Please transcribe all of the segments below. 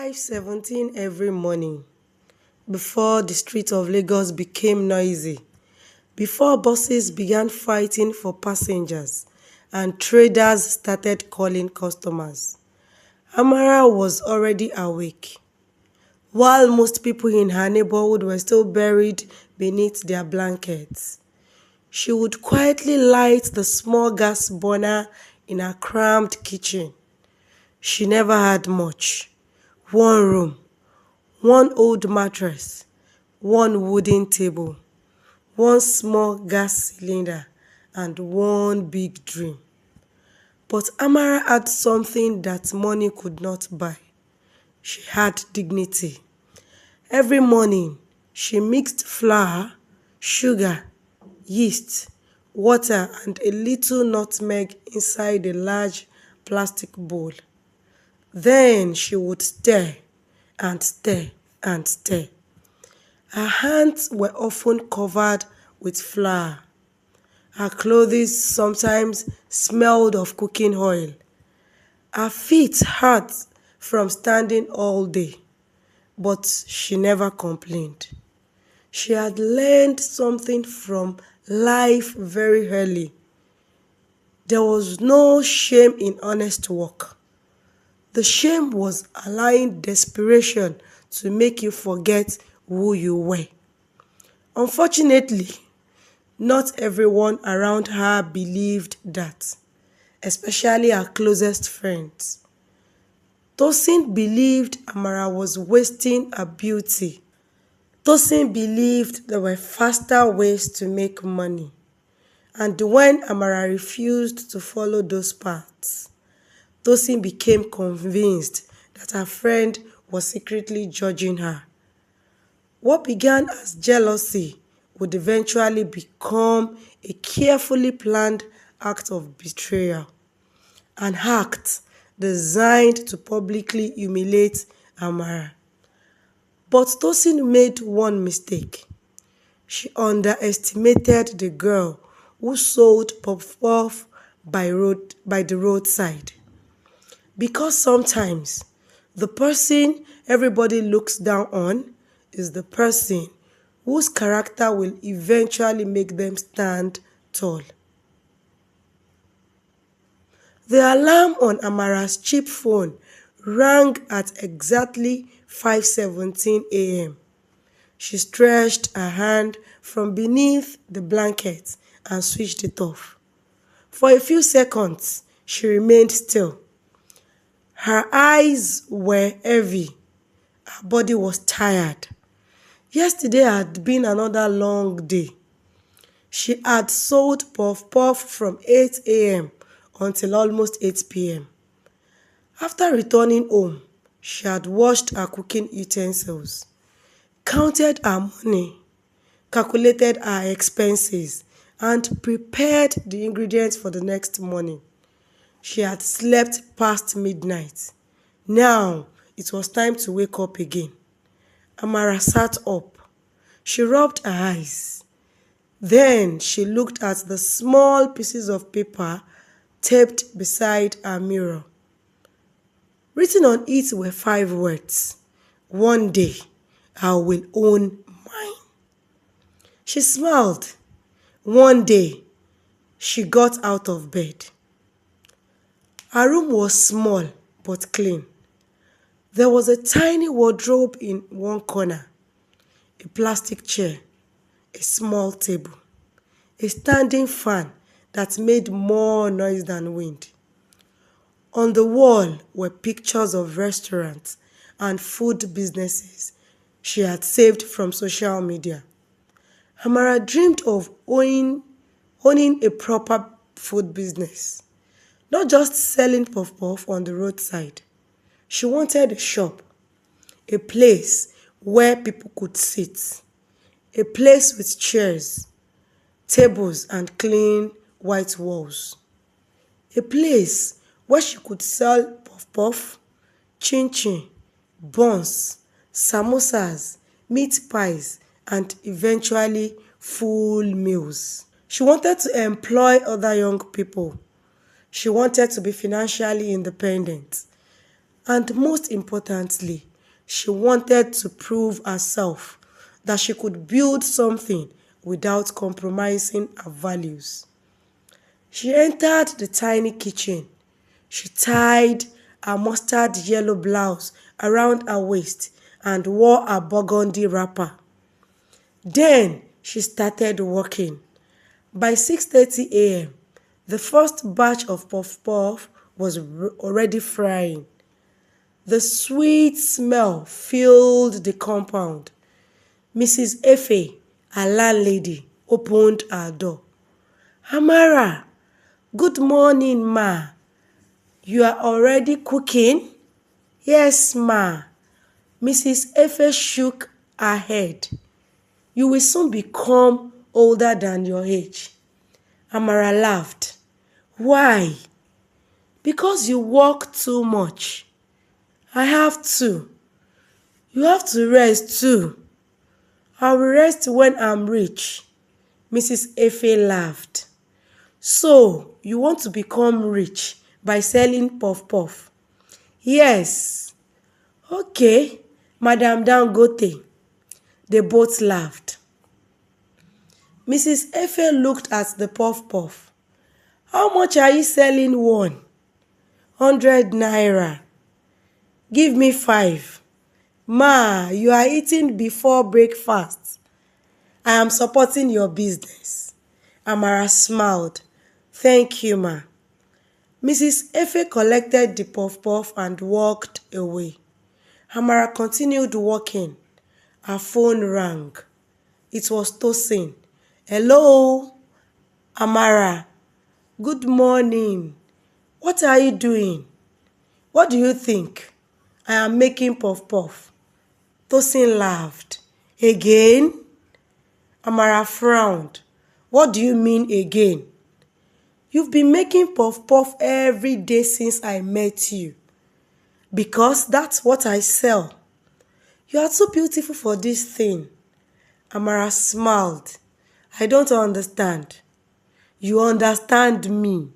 5:17 every morning, before the streets of Lagos became noisy, before buses began fighting for passengers and traders started calling customers, Amara was already awake. While most people in her neighborhood were still buried beneath their blankets, she would quietly light the small gas burner in her cramped kitchen. She never had much. One room, one old mattress, one wooden table, one small gas cylinder, and one big dream. But Amara had something that money could not buy. She had dignity. Every morning, she mixed flour, sugar, yeast, water, and a little nutmeg inside a large plastic bowl. Then she would stir and stir and stir. Her hands were often covered with flour. Her clothes sometimes smelled of cooking oil. Her feet hurt from standing all day, but she never complained. She had learned something from life very early. There was no shame in honest work. The shame was allowing desperation to make you forget who you were. Unfortunately, not everyone around her believed that, especially her closest friends. Tosin believed Amara was wasting her beauty. Tosin believed there were faster ways to make money. And when Amara refused to follow those paths, Tosin became convinced that her friend was secretly judging her. What began as jealousy would eventually become a carefully planned act of betrayal, an act designed to publicly humiliate Amara. But Tosin made one mistake. She underestimated the girl who sold puff-puff by the roadside. Because sometimes the person everybody looks down on is the person whose character will eventually make them stand tall. The alarm on Amara's cheap phone rang at exactly 5:17 a.m. She stretched her hand from beneath the blanket and switched it off. For a few seconds, she remained still. Her eyes were heavy. Her body was tired. Yesterday had been another long day. She had sold puff-puff from 8 a.m. until almost 8 p.m. After returning home, she had washed her cooking utensils, counted her money, calculated her expenses, and prepared the ingredients for the next morning. She had slept past midnight. Now it was time to wake up again. Amara sat up. She rubbed her eyes. Then she looked at the small pieces of paper taped beside her mirror. Written on it were 5 words. One day, I will own mine. She smiled. One day, she got out of bed. Her room was small but clean. There was a tiny wardrobe in one corner, a plastic chair, a small table, a standing fan that made more noise than wind. On the wall were pictures of restaurants and food businesses she had saved from social media. Amara dreamed of owning a proper food business, not just selling puff-puff on the roadside. She wanted a shop, a place where people could sit, a place with chairs, tables, and clean white walls, a place where she could sell puff-puff, chin-chin, buns, samosas, meat pies, and eventually full meals. She wanted to employ other young people. She wanted to be financially independent. And most importantly, She wanted to prove herself that she could build something without compromising her values. She entered the tiny kitchen. She tied her mustard yellow blouse around her waist and wore a burgundy wrapper. Then she started working. By 6:30 a.m., the first batch of puff-puff was already frying. The sweet smell filled the compound. Mrs. Efe, our landlady, opened her door. "Amara, good morning, ma. You are already cooking?" "Yes, ma." Mrs. Efe shook her head. "You will soon become older than your age." Amara laughed. "Why?" "Because you work too much." "I have to." "You have to rest too." "I will rest when I'm rich." Mrs. Efe laughed. "So, you want to become rich by selling puff-puff?" "Yes." "Okay, Madam Dangote." They both laughed. Mrs. Efe looked at the puff-puff. "How much are you selling one?" 100 naira. "Give me 5. Ma, you are eating before breakfast." "I am supporting your business." Amara smiled. "Thank you, ma." Mrs. Efe collected the puff-puff and walked away. Amara continued walking. Her phone rang. It was Tosin. "Hello, Amara. Good morning. What are you doing?" "What do you think?" "I am making puff-puff." Tosin laughed. "Again?" Amara frowned. "What do you mean again?" "You've been making puff-puff every day since I met you." "Because that's what I sell." "You are too beautiful for this thing." Amara smiled. "I don't understand." "You understand me."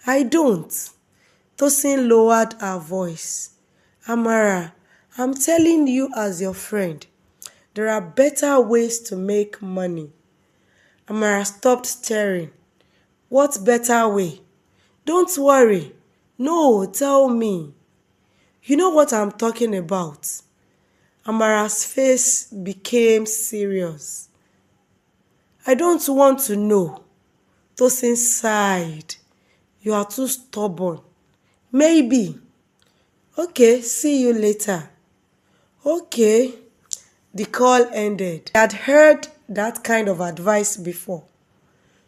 "I don't." Tosin lowered her voice. "Amara, I'm telling you as your friend, there are better ways to make money." Amara stopped staring. "What better way?" "Don't worry. No, tell me." "You know what I'm talking about." Amara's face became serious. "I don't want to know." Tosin sighed. "You are too stubborn." "Maybe." "Okay, see you later." "Okay." The call ended. She had heard that kind of advice before.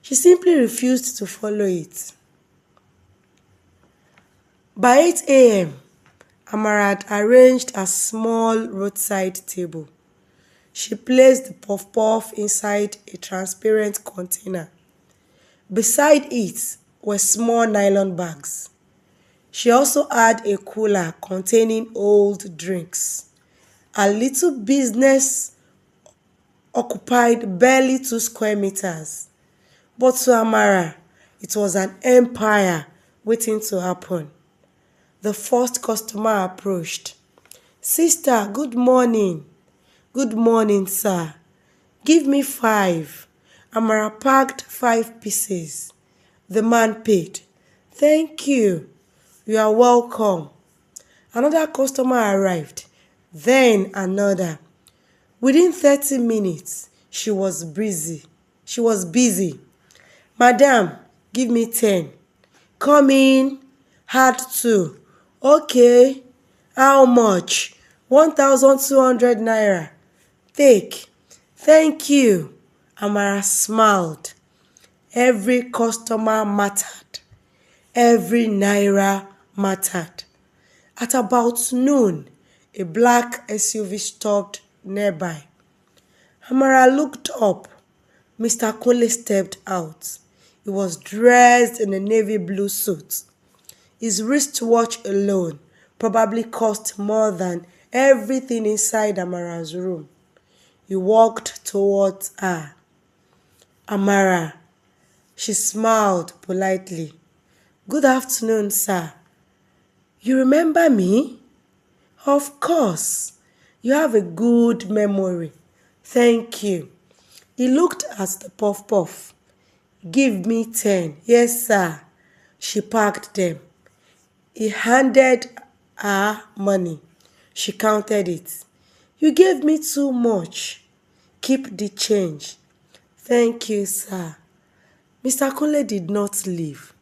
She simply refused to follow it. By 8 a.m., Amara had arranged a small roadside table. She placed the puff-puff inside a transparent container. Beside it were small nylon bags. She also had a cooler containing old drinks. Her little business occupied barely 2 square meters. But to Amara, it was an empire waiting to happen. The first customer approached. "Sister, good morning." "Good morning, sir." "Give me 5. Amara packed 5 pieces. The man paid. "Thank you." "You are welcome." Another customer arrived. Then another. Within 30 minutes, she was busy. "Madam, give me 10. "Come in." "Had 2. "Okay." "How much?" 1,200 naira. "Take." "Thank you." Amara smiled. Every customer mattered. Every naira mattered. At about noon, a black SUV stopped nearby. Amara looked up. Mr. Kunle stepped out. He was dressed in a navy blue suit. His wristwatch alone probably cost more than everything inside Amara's room. He walked towards her. "Amara." She smiled politely. "Good afternoon, sir." "You remember me?" "Of course. You have a good memory. Thank you. He looked at the puff puff. Give me 10. Yes, sir. She packed them. He handed her money. She counted it. You gave me too much. Keep the change. Thank you, sir. Mr. Kunle did not leave.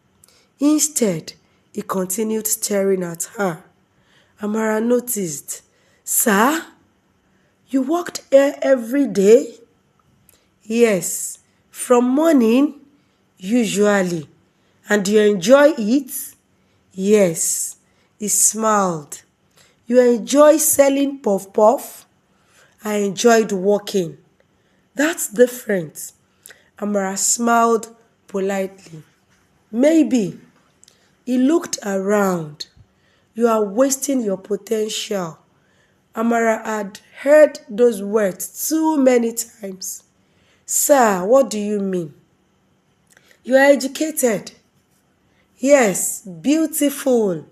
Instead, he continued staring at her. Amara noticed. Sir, you worked here every day? Yes, from morning, usually. And you enjoy it? Yes. He smiled. You enjoy selling puff puff? I enjoyed working. That's different. Amara smiled politely. Maybe. He looked around. You are wasting your potential. Amara had heard those words too many times. Sir, what do you mean? You are educated. Yes, beautiful.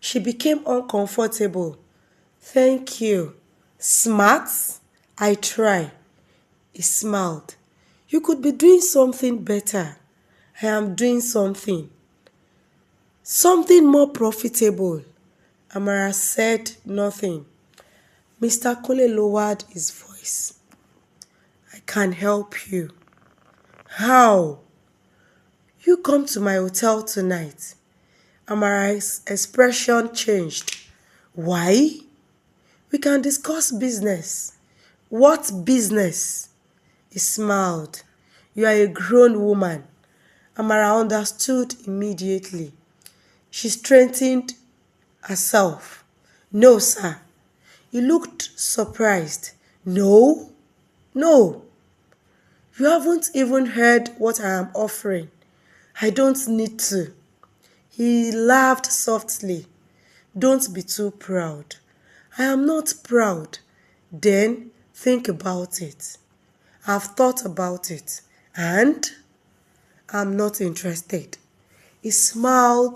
She became uncomfortable. Thank you. Smart? I try. He smiled. You could be doing something better. I am doing something. Something more profitable. Amara said nothing. Mr. Kunle lowered his voice. I can help you. How? You come to my hotel tonight. Amara's expression changed. Why? We can discuss business. What business? He smiled. You are a grown woman. Amara understood immediately. She straightened herself. No, sir. He looked surprised. No? No. You haven't even heard what I am offering. I don't need to. He laughed softly. Don't be too proud. I am not proud. Then think about it. I've thought about it. And I'm not interested. His smile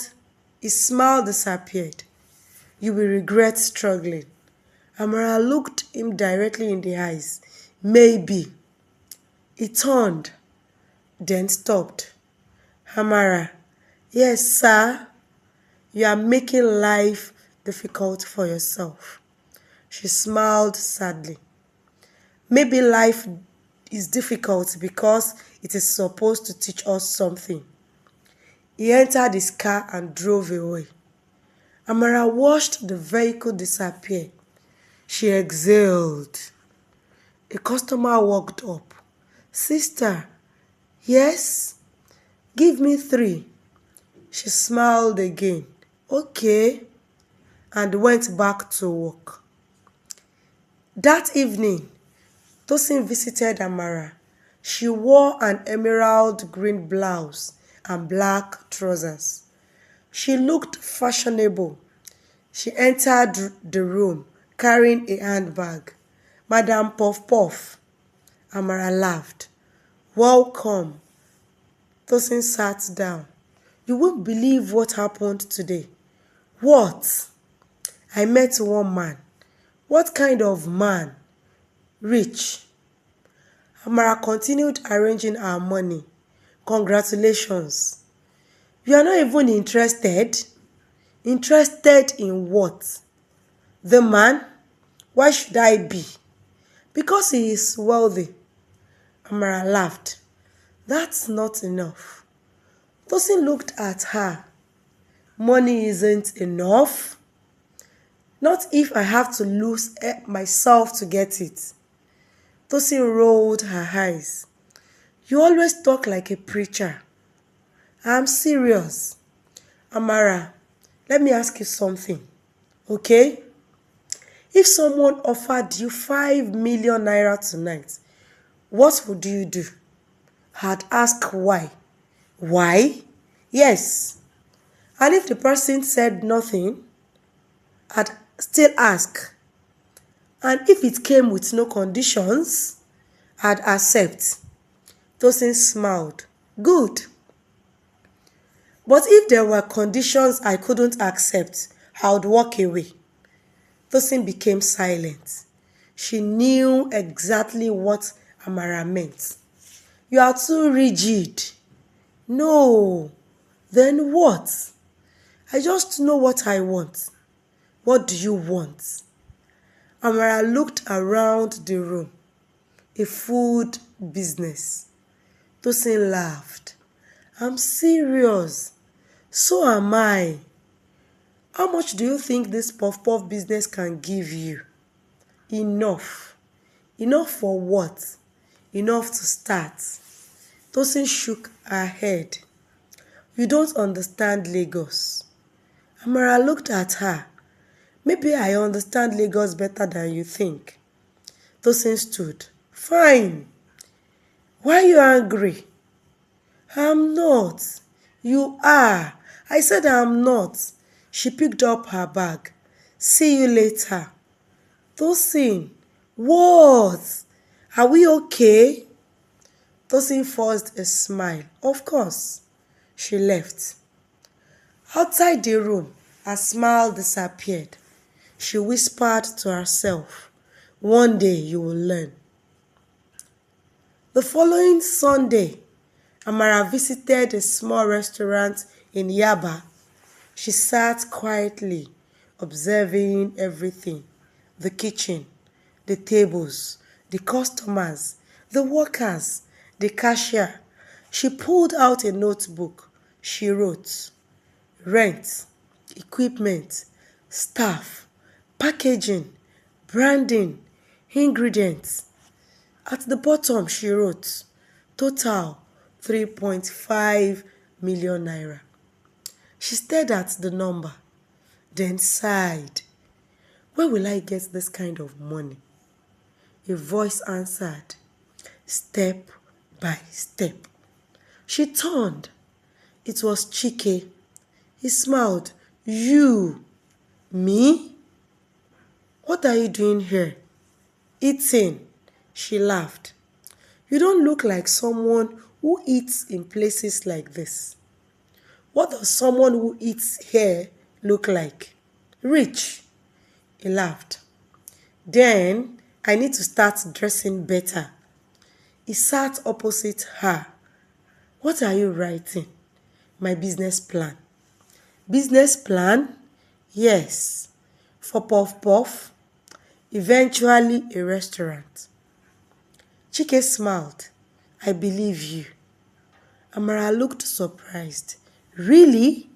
disappeared. You will regret struggling. Amara looked him directly in the eyes. Maybe. He turned, then stopped. Amara, yes, sir. You are making life difficult for yourself. She smiled sadly. Maybe life is difficult because it is supposed to teach us something. He entered his car and drove away. Amara watched the vehicle disappear. She exhaled. A customer walked up. Sister, yes? Give me 3. She smiled again. Okay. And went back to work. That evening, Tosin visited Amara. She wore an emerald green blouse and black trousers. She looked fashionable. She entered the room carrying a handbag. Madam Puff Puff. Amara laughed. Welcome. Tosin sat down. You won't believe what happened today. What? I met one man. What kind of man? Rich. Amara continued arranging her money. Congratulations. You are not even interested? Interested in what? The man? Why should I be? Because he is wealthy. Amara laughed. That's not enough. Tosin looked at her. Money isn't enough. Not if I have to lose myself to get it. Tosin rolled her eyes. You always talk like a preacher. I'm serious. Amara, let me ask you something. Okay? If someone offered you 5 million naira tonight, what would you do? I'd ask why. Why? Yes. And if the person said nothing, I'd still ask. And if it came with no conditions, I'd accept. Tosin smiled. Good. But if there were conditions I couldn't accept, I would walk away. Tosin became silent. She knew exactly what Amara meant. You are too rigid. No. Then what? I just know what I want. What do you want? Amara looked around the room. A food business. Tosin laughed. I'm serious. So am I. How much do you think this puff-puff business can give you? Enough. Enough for what? Enough to start. Tosin shook her head. You don't understand Lagos. Amara looked at her. Maybe I understand Lagos better than you think. Tosin stood. Fine. Why are you angry? I'm not. You are. I said I'm not. She picked up her bag. See you later. Tosin, what? Are we okay? Tosin forced a smile. Of course. She left. Outside the room, her smile disappeared. She whispered to herself, one day you will learn. The following Sunday, Amara visited a small restaurant in Yaba. She sat quietly, observing everything. The kitchen, the tables, the customers, the workers, the cashier. She pulled out a notebook. She wrote, rent, equipment, staff, packaging, branding, ingredients. At the bottom she wrote, total 3.5 million naira. She stared at the number, then sighed. Where will I get this kind of money? A voice answered, step by step. She turned. It was Chike. He smiled. You? Me? What are you doing here? Eating. She laughed. You don't look like someone who eats in places like this. What does someone who eats here look like? Rich. He laughed. Then I need to start dressing better. He sat opposite her. What are you writing? My business plan. Business plan? Yes. For Puff Puff. Eventually a restaurant. Chike smiled. I believe you. Amara looked surprised. Really?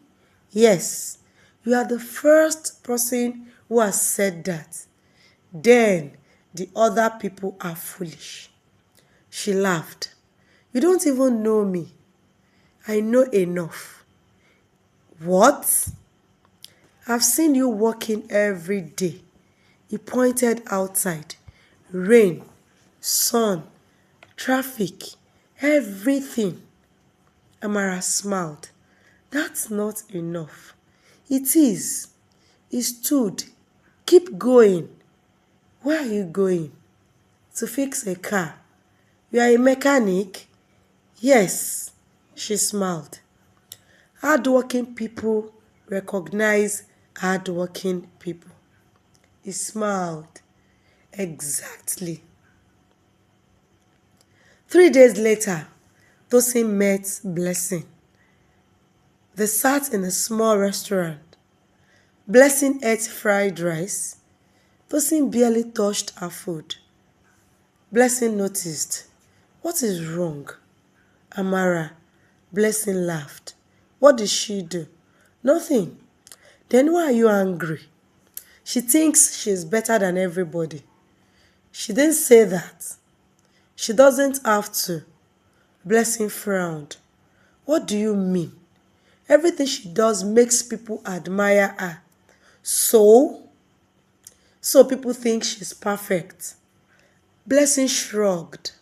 Yes. You are the first person who has said that. Then the other people are foolish. She laughed. You don't even know me. I know enough. What? I've seen you working every day. He pointed outside. Rain, sun, traffic, everything. Amara smiled. That's not enough. It is. He stood. Keep going. Where are you going? To fix a car. You are a mechanic? Yes. She smiled. Hardworking people recognize hardworking people. He smiled. Exactly. 3 days later, Tosin met Blessing. They sat in a small restaurant. Blessing ate fried rice. Tosin barely touched her food. Blessing noticed. What is wrong? Amara. Blessing laughed. What did she do? Nothing. Then why are you angry? She thinks she's better than everybody. She didn't say that. She doesn't have to. Blessing frowned. What do you mean? Everything she does makes people admire her. So people think she's perfect. Blessing shrugged.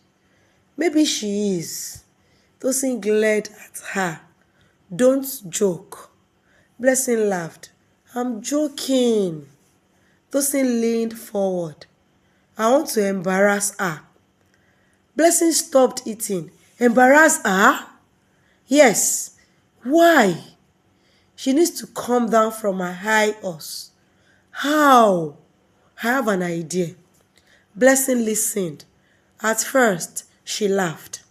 Maybe she is. Tosin glared at her. Don't joke. Blessing laughed. I'm joking. Tosin leaned forward. I want to embarrass her. Blessing stopped eating. Embarrass her? Yes. Why? She needs to come down from her high horse. How? I have an idea. Blessing listened. At first, she laughed.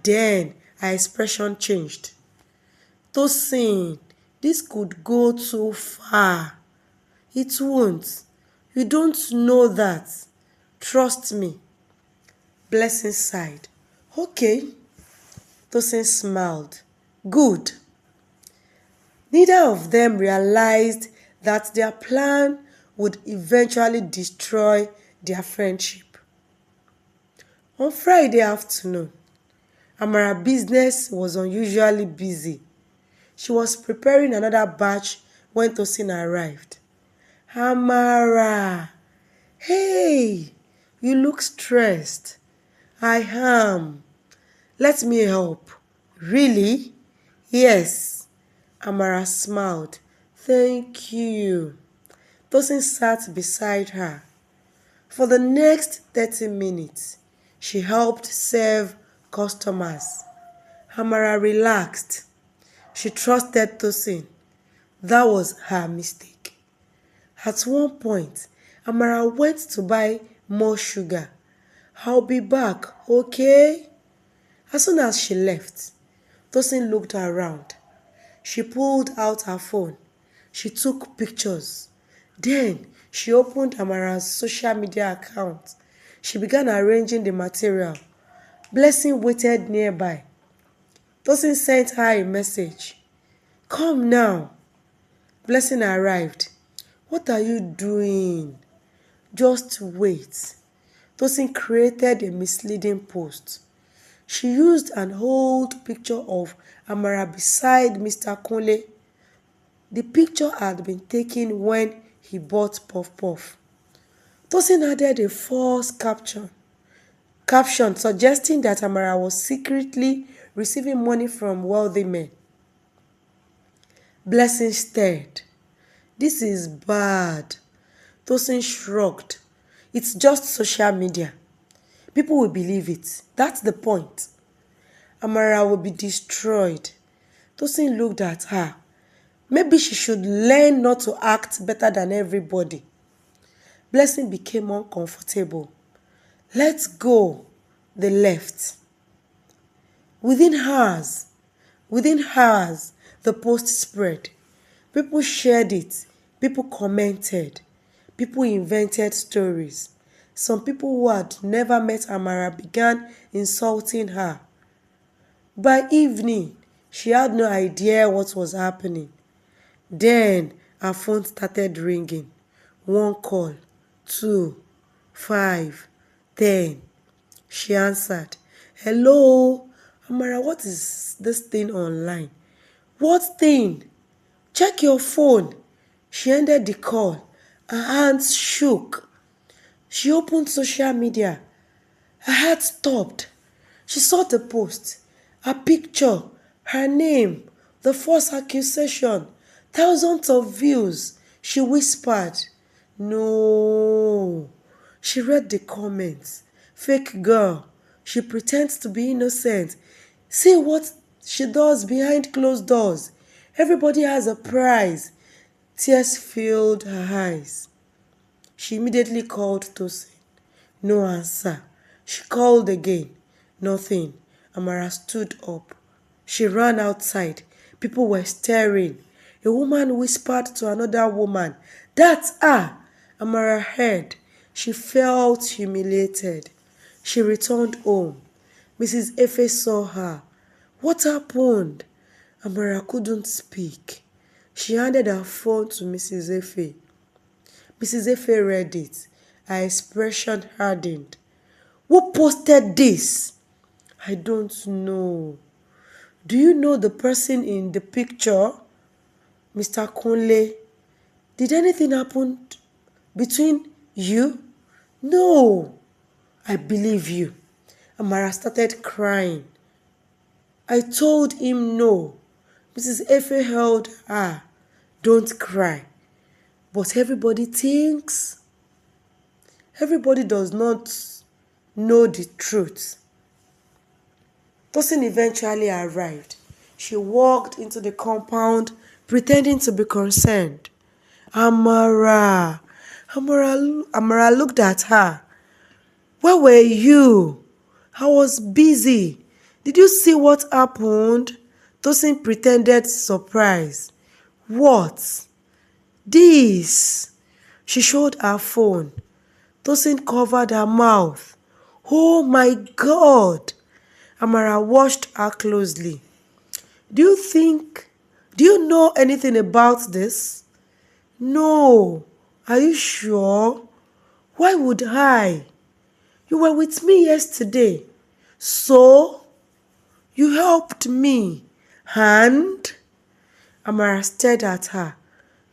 Then her expression changed. Tosin, this could go too far. It won't. You don't know that. Trust me. Blessing sighed. Okay. Tosin smiled. Good. Neither of them realized that their plan would eventually destroy their friendship. On Friday afternoon, Amara's business was unusually busy. She was preparing another batch when Tosin arrived. Amara, hey, you look stressed. I am. Let me help. Really? Yes. Amara smiled. Thank you. Tosin sat beside her. For the next 30 minutes, she helped serve customers. Amara relaxed. She trusted Tosin. That was her mistake. At one point, Amara went to buy more sugar. I'll be back, okay? As soon as she left, Tosin looked around. She pulled out her phone. She took pictures. Then she opened Amara's social media account. She began arranging the material. Blessing waited nearby. Tosin sent her a message. Come now. Blessing arrived. What are you doing? Just wait. Tosin created a misleading post. She used an old picture of Amara beside Mr. Kunle. The picture had been taken when he bought Puff Puff. Tosin added a false caption suggesting that Amara was secretly receiving money from wealthy men. Blessing stared. This is bad. Tosin shrugged. It's just social media. People will believe it. That's the point. Amara will be destroyed. Tosin looked at her. Maybe she should learn not to act better than everybody. Blessing became uncomfortable. Let's go. They left. Within hours, the post spread. People shared it. People commented. People invented stories. Some people who had never met Amara began insulting her. By evening, she had no idea what was happening. Then her phone started ringing. 1 call, 2, 5, 10. She answered. Hello, Amara, what is this thing online? What thing? Check your phone. She ended the call. Her hands shook. She opened social media. Her heart stopped. She saw the post, her picture, her name, the false accusation, thousands of views. She whispered, No. She read the comments. Fake girl. She pretends to be innocent. See what she does behind closed doors. Everybody has a prize. Tears filled her eyes. She immediately called Tosin. No answer. She called again. Nothing. Amara stood up. She ran outside. People were staring. A woman whispered to another woman, That's her! Amara heard. She felt humiliated. She returned home. Mrs. Efe saw her. What happened? Amara couldn't speak. She handed her phone to Mrs. Efe. Mrs. Efe read it. Her expression hardened. Who posted this? I don't know. Do you know the person in the picture? Mr. Kunle. Did anything happen between you? No. I believe you. Amara started crying. I told him no. Mrs. Efe held her. Don't cry. But everybody thinks. Everybody does not know the truth. Tosin eventually arrived. She walked into the compound, pretending to be concerned. Amara looked at her. Where were you? I was busy. Did you see what happened? Tosin pretended surprise. What? This. She showed her phone. Tosin covered her mouth. Oh my God! Amara watched her closely. Do you know anything about this? No. Are you sure? Why would I? You were with me yesterday. So? You helped me. And? Amara stared at her.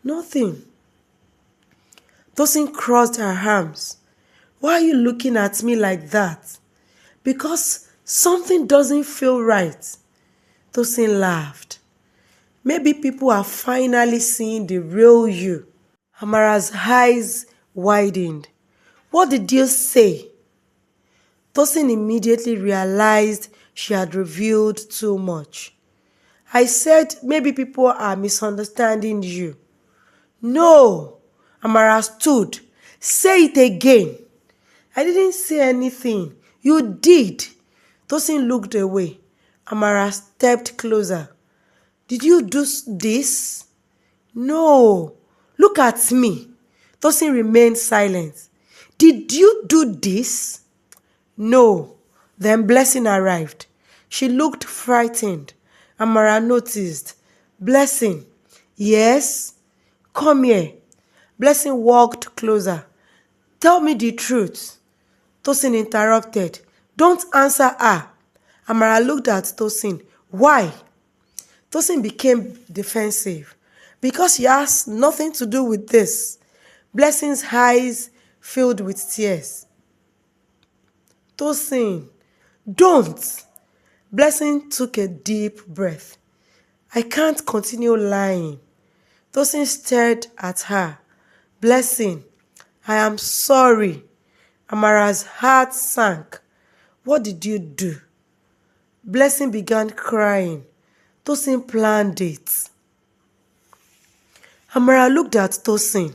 Nothing. Tosin crossed her arms. Why are you looking at me like that? Because something doesn't feel right. Tosin laughed. Maybe people are finally seeing the real you. Amara's eyes widened. What did you say? Tosin immediately realized she had revealed too much. I said maybe people are misunderstanding you. No, Amara stood. Say it again. I didn't say anything. You did. Tosin looked away. Amara stepped closer. Did you do this? No. Look at me. Tosin remained silent. Did you do this? No. Then Blessing arrived. She looked frightened. Amara noticed. Blessing. Yes? Come here. Blessing walked closer. Tell me the truth. Tosin interrupted. Don't answer her. Amara looked at Tosin. Why? Tosin became defensive. Because she has nothing to do with this. Blessing's eyes filled with tears. Tosin, don't. Blessing took a deep breath. I can't continue lying. Tosin stared at her. Blessing, I am sorry. Amara's heart sank. What did you do? Blessing began crying. Tosin planned it. Amara looked at Tosin.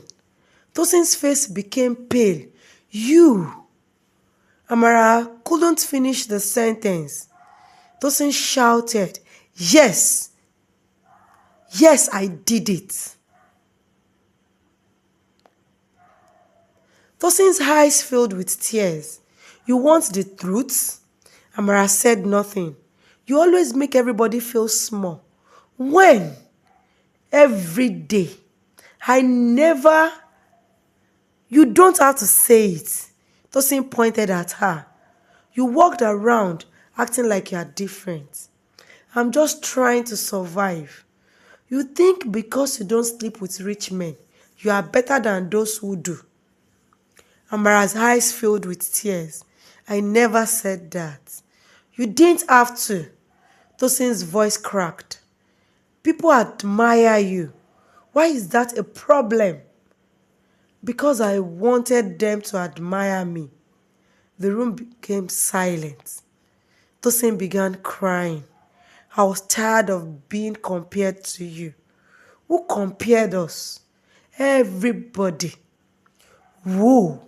Tosin's face became pale. You. Amara couldn't finish the sentence. Tosin shouted, Yes. Yes, I did it. Tosin's eyes filled with tears. You want the truth? Amara said nothing. You always make everybody feel small. When? Every day. I never... You don't have to say it. Tosin pointed at her. You walked around acting like you are different. I'm just trying to survive. You think because you don't sleep with rich men, you are better than those who do. Amara's eyes filled with tears. I never said that. You didn't have to. Tosin's voice cracked. People admire you. Why is that a problem? Because I wanted them to admire me. The room became silent. Tosin began crying. I was tired of being compared to you. Who compared us? Everybody. Who?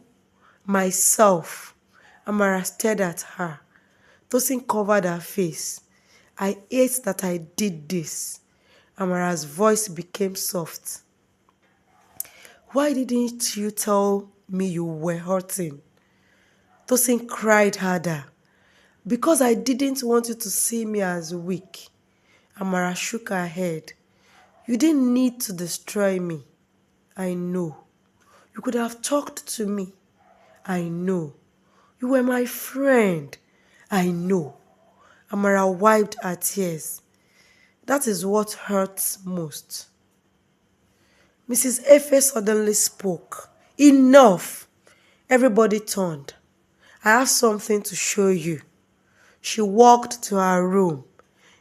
Myself. Amara stared at her. Tosin covered her face. I hate that I did this. Amara's voice became soft. Why didn't you tell me you were hurting? Tosin cried harder. Because I didn't want you to see me as weak. Amara shook her head. You didn't need to destroy me. I know. You could have talked to me. I know. You were my friend. I know. Amara wiped her tears. That is what hurts most. Mrs. Efe suddenly spoke. Enough! Everybody turned. I have something to show you. She walked to her room.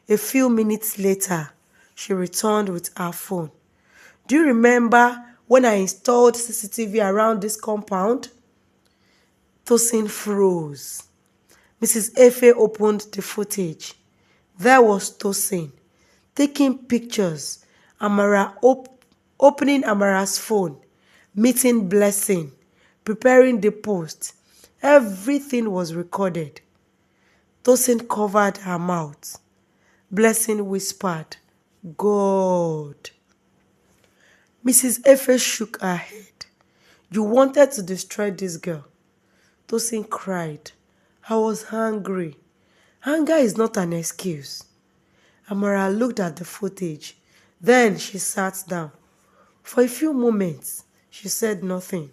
A few minutes later, she returned with her phone. Do you remember when I installed CCTV around this compound? Tosin froze. Mrs. Efe opened the footage. There was Tosin, taking pictures, Amara opening Amara's phone, meeting Blessing, preparing the post. Everything was recorded. Tosin covered her mouth. Blessing whispered, God. Mrs. Efe shook her head. You wanted to destroy this girl. Tosin cried. I was hungry. Hunger is not an excuse. Amara looked at the footage. Then she sat down. For a few moments, she said nothing.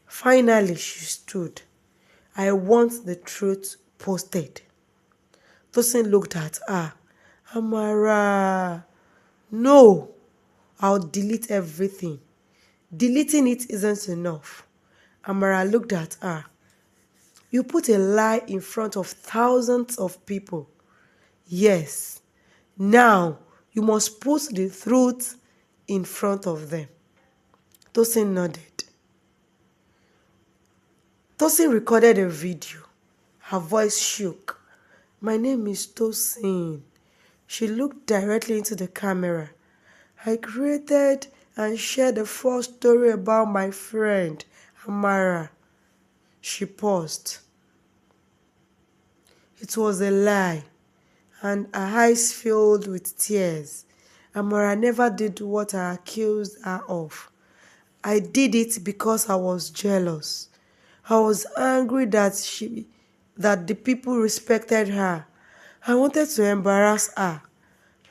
Finally, she stood. I want the truth posted. Tosin looked at her. Amara, no, I'll delete everything. Deleting it isn't enough. Amara looked at her. You put a lie in front of thousands of people. Yes. Now, you must put the truth in front of them. Tosin nodded. Tosin recorded a video. Her voice shook. My name is Tosin. She looked directly into the camera. I created and shared a false story about my friend, Amara. She paused. It was a lie, and her eyes filled with tears. Amara never did what I accused her of. I did it because I was jealous. I was angry that the people respected her. I wanted to embarrass her.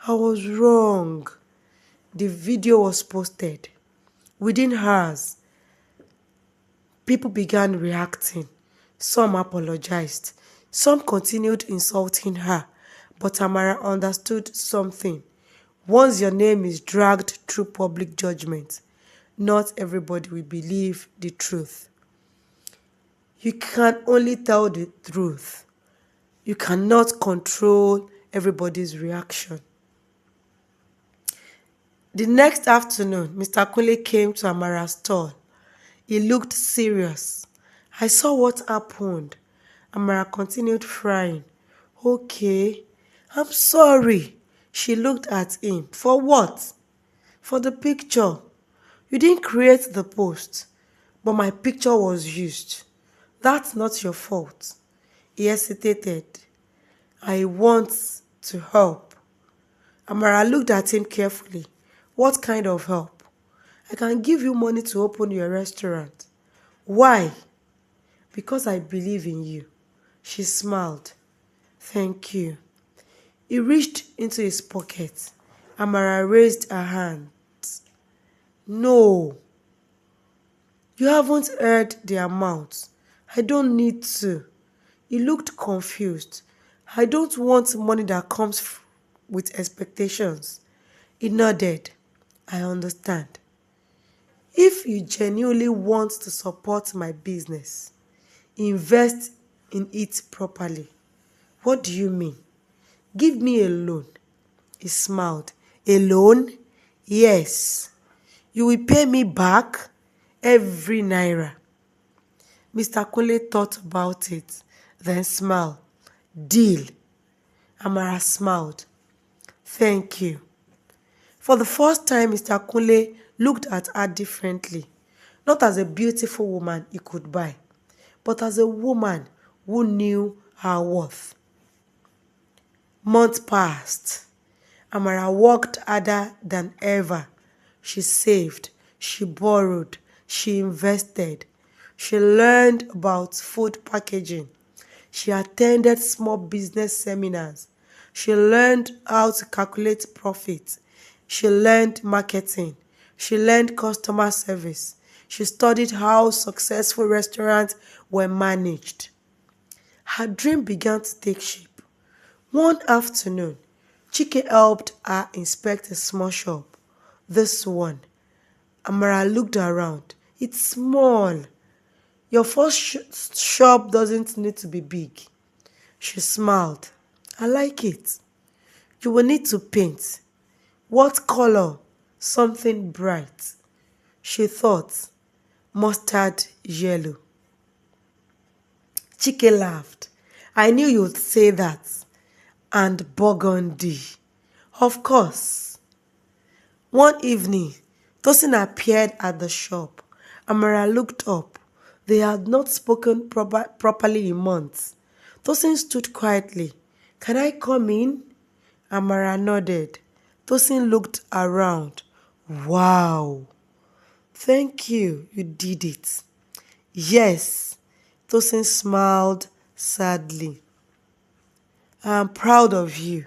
I was wrong. The video was posted. Within hours, people began reacting. Some apologized. Some continued insulting her. But Amara understood something. Once your name is dragged through public judgment, not everybody will believe the truth. You can only tell the truth. You cannot control everybody's reaction. The next afternoon, Mr. Kunle came to Amara's stall. He looked serious. I saw what happened. Amara continued frying. Okay, I'm sorry. She looked at him. For what? For the picture. You didn't create the post, but my picture was used. That's not your fault. He hesitated. I want to help. Amara looked at him carefully. What kind of help? I can give you money to open your restaurant. Why? Because I believe in you. She smiled. Thank you. He reached into his pocket. Amara raised her hand. No. You haven't heard the amount. I don't need to. He looked confused. I don't want money that comes with expectations. He nodded. I understand. If you genuinely want to support my business, invest in it properly. What do you mean? Give me a loan. He smiled. A loan? Yes. You will pay me back every naira. Mr. Kunle thought about it, then smiled. Deal. Amara smiled. Thank you. For the first time, Mr. Kunle looked at her differently, not as a beautiful woman he could buy, but as a woman who knew her worth. Months passed. Amara worked harder than ever. She saved, she borrowed, she invested. She learned about food packaging. She attended small business seminars. She learned how to calculate profit. She learned marketing. She learned customer service. She studied how successful restaurants were managed. Her dream began to take shape. One afternoon, Chike helped her inspect a small shop. This one. Amara looked around. It's small. Your first shop doesn't need to be big. She smiled. I like it. You will need to paint. What color? Something bright. She thought. Mustard yellow. Chike laughed. I knew you'd say that. And burgundy. Of course. One evening, Tosin appeared at the shop. Amara looked up. They had not spoken properly in months. Tosin stood quietly. "Can I come in?" Amara nodded. Tosin looked around. "Wow. Thank you, you did it." "Yes." Tosin smiled sadly. "I am proud of you."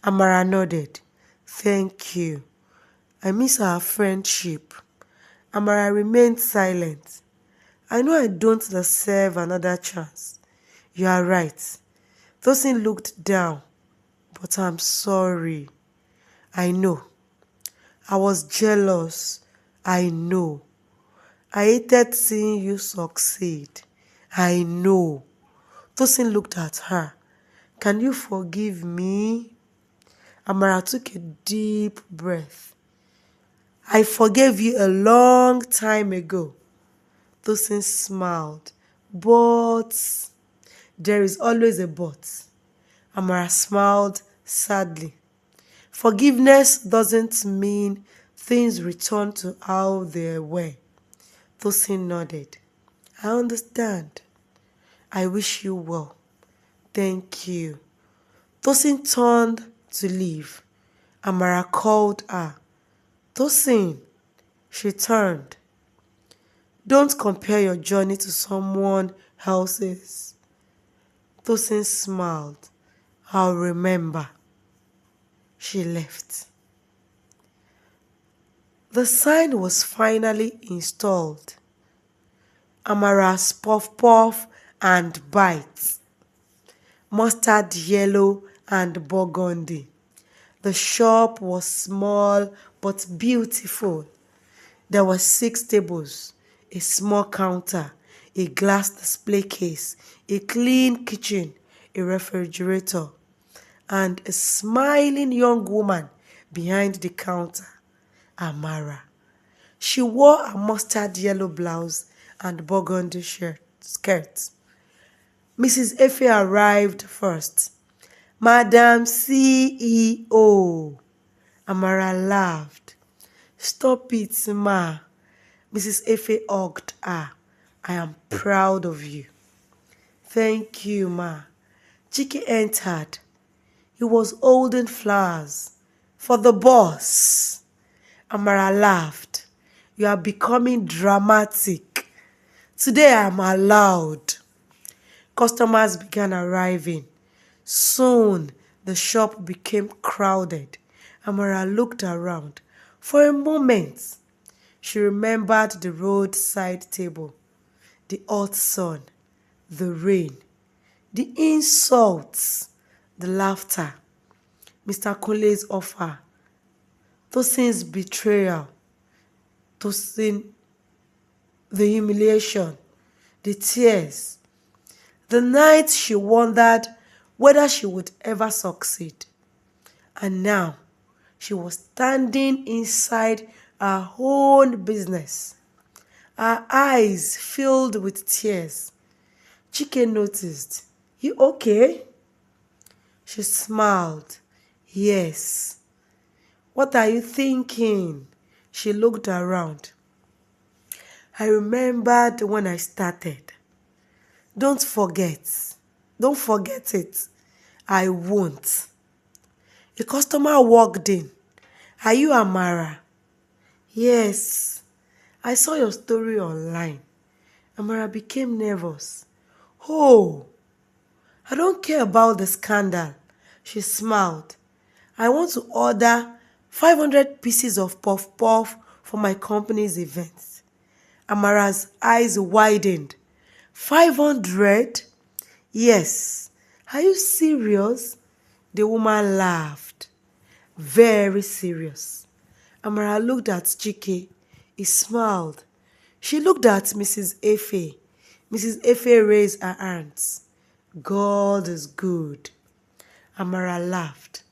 Amara nodded. "Thank you. I miss our friendship." Amara remained silent. "I know I don't deserve another chance." "You are right." Tosin looked down. "But I'm sorry." "I know. I was jealous." "I know. I hated seeing you succeed." "I know." Tosin looked at her. "Can you forgive me?" Amara took a deep breath. "I forgave you a long time ago." Tosin smiled. "But..." "There is always a but." Amara smiled sadly. "Forgiveness doesn't mean things return to how they were." Tosin nodded. "I understand. I wish you well." "Thank you." Tosin turned to leave. Amara called her. "Tosin." She turned. "Don't compare your journey to someone else's." Tosin smiled. "I'll remember." She left. The sign was finally installed. Amara's puff puff and bites. Mustard yellow and burgundy. The shop was small but beautiful. There were 6 tables, a small counter, a glass display case, a clean kitchen, a refrigerator, and a smiling young woman behind the counter, Amara. She wore a mustard yellow blouse and burgundy skirt. Mrs. Efe arrived first. "Madam CEO." Amara laughed. "Stop it, ma." Mrs. Efe hugged her. "I am proud of you." "Thank you, ma." Chike entered. He was holding flowers. "For the boss." Amara laughed. "You are becoming dramatic." "Today I am allowed." Customers began arriving. Soon the shop became crowded. Amara looked around. For a moment, she remembered the roadside table, the hot sun, the rain, the insults, the laughter, Mr. Kunle's offer, Tosin's betrayal, Tosin, the humiliation, the tears, the night she wondered whether she would ever succeed. And now she was standing inside her own business, her eyes filled with tears. Chike noticed. "You okay?" She smiled. "Yes." "What are you thinking?" She looked around. "I remembered when I started." Don't forget. Don't forget it." "I won't." A customer walked in. "Are you Amara?" "Yes. I saw your story online." Amara became nervous. "Oh, I don't care about the scandal." She smiled. "I want to order 500 pieces of puff puff for my company's event." Amara's eyes widened. 500? "Yes." "Are you serious?" The woman laughed. "Very serious." Amara looked at Chike. He smiled. She looked at Mrs. Efe. Mrs. Efe raised her hands. "God is good." Amara laughed.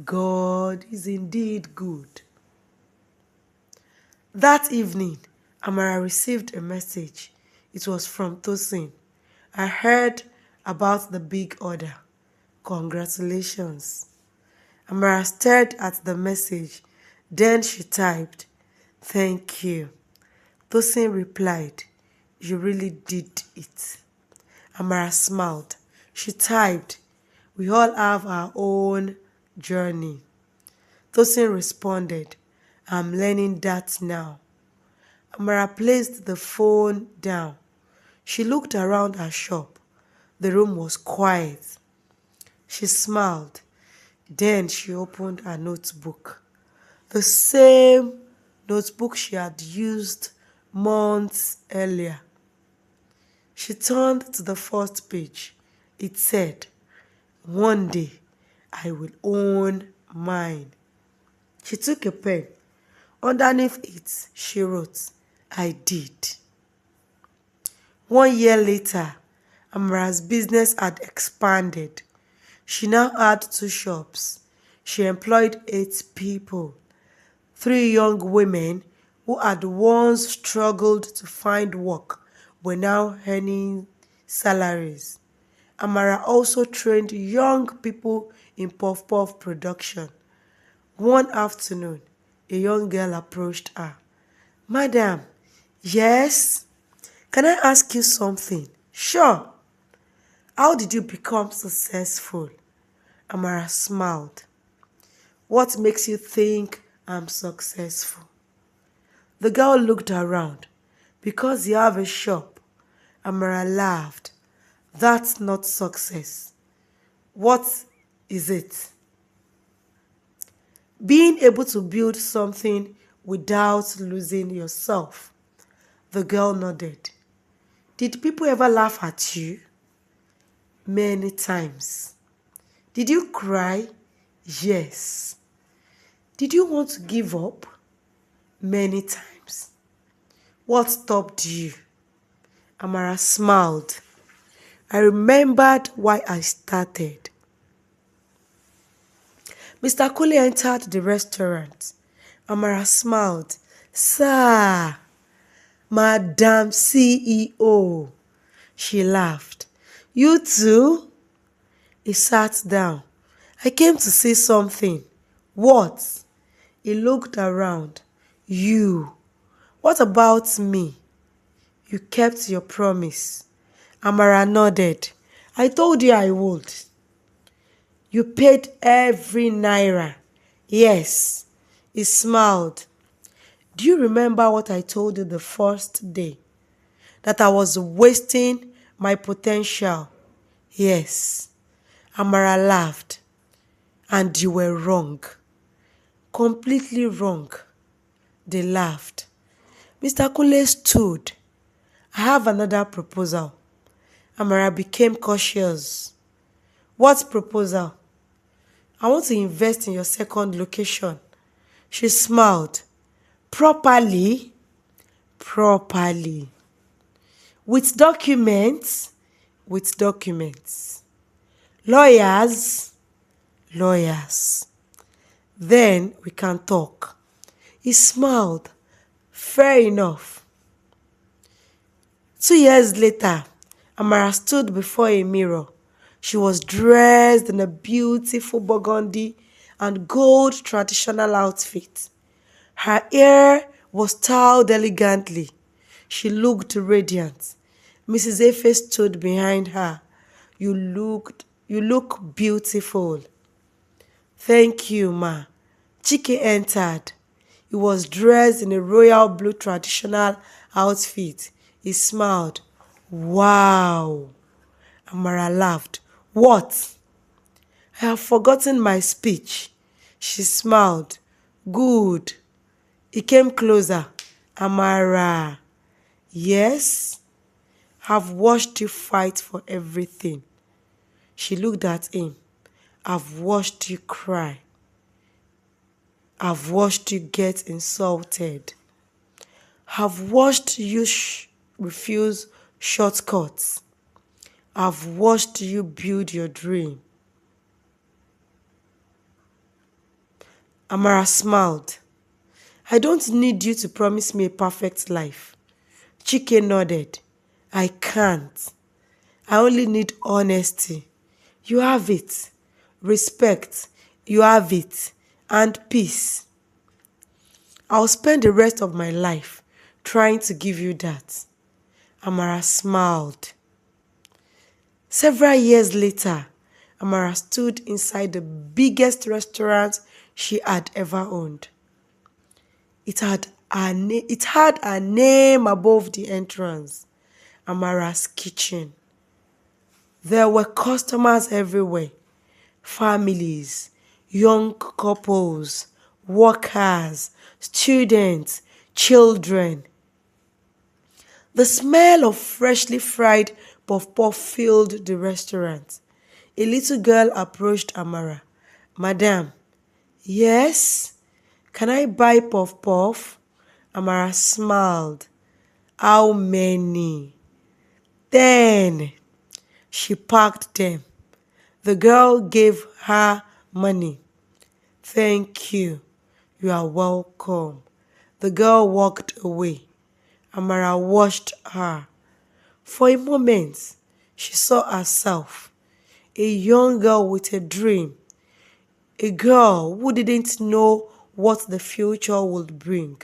"God is indeed good." That evening, Amara received a message. It was from Tosin. "I heard about the big order. Congratulations." Amara stared at the message. Then she typed, "Thank you." Tosin replied, You really did it. Amara smiled. She typed, "We all have our own journey." Tosin responded, "I'm learning that now." Amara placed the phone down. She looked around her shop. The room was quiet. She smiled. Then she opened her notebook. The same notebook she had used months earlier. She turned to the first page. It said, "One day, I will own mine." She took a pen. Underneath it, she wrote, "I did." 1 year later, Amara's business had expanded. She now had 2 shops. She employed 8 people. 3 young women who had once struggled to find work were now earning salaries. Amara also trained young people in puff-puff production. One afternoon, a young girl approached her. "Madam, yes? Can I ask you something?" "Sure." "How did you become successful?" Amara smiled. "What makes you think I'm successful?" The girl looked around. "Because you have a shop." Amara laughed. "That's not success." "What is it?" "Being able to build something without losing yourself." The girl nodded. "Did people ever laugh at you?" "Many times." "Did you cry?" "Yes." "Did you want to give up?" "Many times." "What stopped you?" Amara smiled. "I remembered why I started." Mr. Kule entered the restaurant. Amara smiled. "Sir." "Madam CEO." She laughed. "You too?" He sat down. "I came to say something." "What?" He looked around. "You. What about me?" "You kept your promise." Amara nodded. "I told you I would." "You paid every naira." "Yes." He smiled. "Do you remember what I told you the first day?" "That I was wasting my potential." "Yes." Amara laughed. "And you were wrong." "Completely wrong." They laughed. Mr. Kunle stood. "I have another proposal." Amara became cautious. "What proposal?" "I want to invest in your second location." She smiled. "Properly?" "Properly." "With documents?" "With documents." "Lawyers?" "Lawyers." "Then we can talk." He smiled. "Fair enough." 2 years later, Amara stood before a mirror. She was dressed in a beautiful burgundy and gold traditional outfit. Her hair was styled elegantly. She looked radiant. Mrs. Efe stood behind her. You look beautiful." "Thank you, ma." Chike entered. He was dressed in a royal blue traditional outfit. He smiled. "Wow." Amara laughed. "What?" "I have forgotten my speech." She smiled. "Good." He came closer. "Amara." "Yes?" "I've watched you fight for everything." She looked at him. "I've watched you cry. I've watched you get insulted. I've watched you refuse shortcuts. I've watched you build your dream." Amara smiled. "I don't need you to promise me a perfect life." Chike nodded. "I can't. I only need honesty." You have it. Respect. You have it. And peace. I'll spend the rest of my life trying to give you that." Amara smiled. Several years later, Amara stood inside the biggest restaurant she had ever owned. It had a name above the entrance, Amara's Kitchen. There were customers everywhere, families, young couples, workers, students, children. The smell of freshly fried puff puff filled the restaurant. A little girl approached Amara. Madam, yes? Can I buy puff puff? Amara smiled. How many? 10. She packed them. The girl gave her money. Thank you. You are welcome. The girl walked away. Amara watched her. For a moment, she saw herself, a young girl with a dream, a girl who didn't know what the future would bring,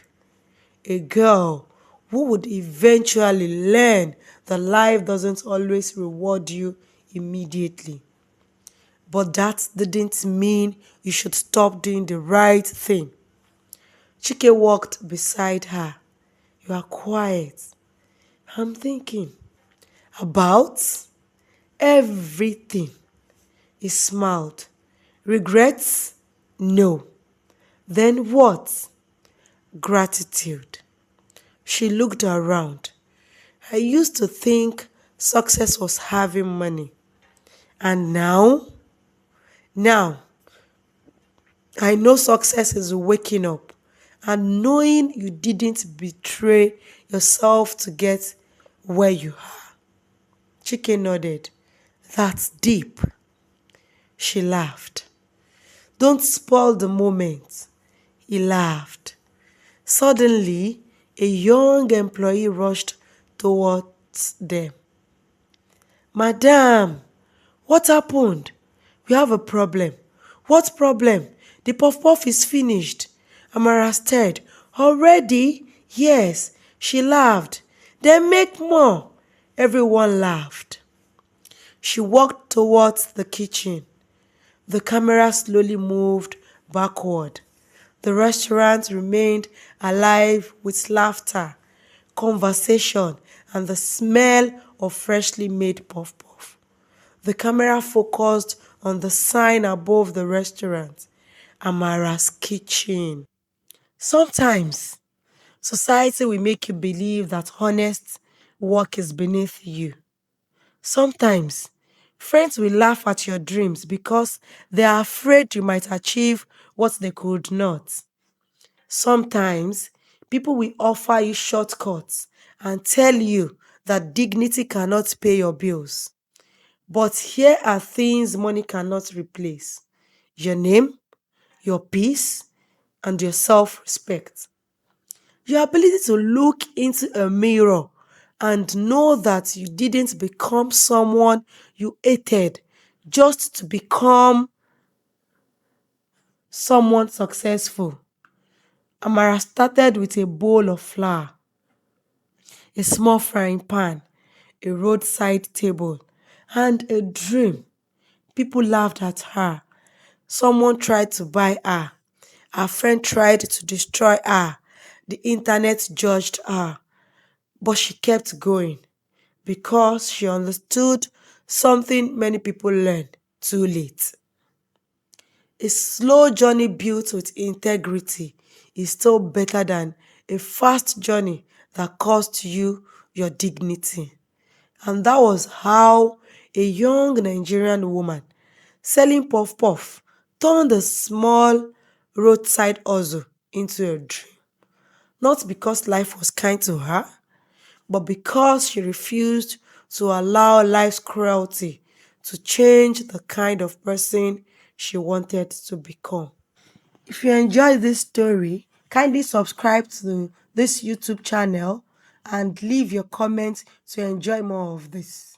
a girl who would eventually learn that life doesn't always reward you immediately. But that didn't mean you should stop doing the right thing. Chike walked beside her. You are quiet. I'm thinking about everything. He smiled. Regrets? No. Then what? Gratitude. She looked around. I used to think success was having money. And now? Now, I know success is waking up and knowing you didn't betray yourself to get where you are. Chike nodded. That's deep. She laughed. Don't spoil the moment. He laughed. Suddenly, a young employee rushed towards them. Madam, what happened? We have a problem. What problem? The puff puff is finished. Amara stared. Already? Yes. She laughed. Then make more. Everyone laughed. She walked towards the kitchen. The camera slowly moved backward. The restaurant remained alive with laughter, conversation, and the smell of freshly made puff puff. The camera focused on the sign above the restaurant, Amara's Kitchen. Sometimes, society will make you believe that honest work is beneath you. Sometimes, friends will laugh at your dreams because they are afraid you might achieve what they could not. Sometimes, people will offer you shortcuts and tell you that dignity cannot pay your bills. But here are things money cannot replace: your name, your peace, and your self respect. Your ability to look into a mirror and know that you didn't become someone you hated just to become someone successful. Amara started with a bowl of flour, a small frying pan, a roadside table, and a dream. People laughed at her. Someone tried to buy her. Her friend tried to destroy her. The internet judged her. But she kept going because she understood something many people learn too late. A slow journey built with integrity is still better than a fast journey that cost you your dignity. And that was how a young Nigerian woman selling puff puff turned a small roadside hustle into a dream. Not because life was kind to her, but because she refused to allow life's cruelty to change the kind of person she wanted to become. If you enjoyed this story, kindly subscribe to this YouTube channel and leave your comments to enjoy more of this.